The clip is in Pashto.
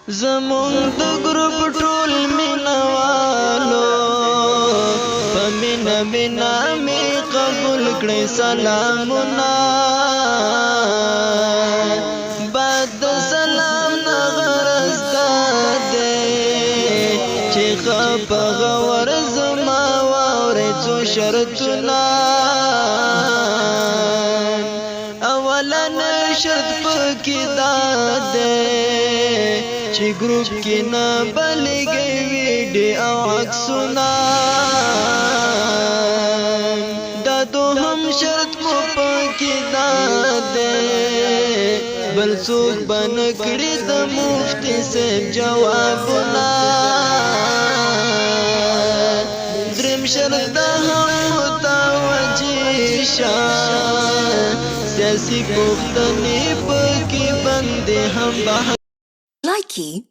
زمون د ګروپ ټول مینوالو په مینا می قبول کړئ سلامونه بعد سلام نه غرض ده چې خپه غور زما واورې څو شرطونه اولن شرط پکې ده چې ګروپ کې نه بلګي ویډیو او عکسونه دا دوهم شرط مو پکې ده بل څوک بنکړي د مفتي صاحب جوابونه دریم شرط ده هم متوجه شه سیاسي پوښتنې پکې بندې هم بحث Likey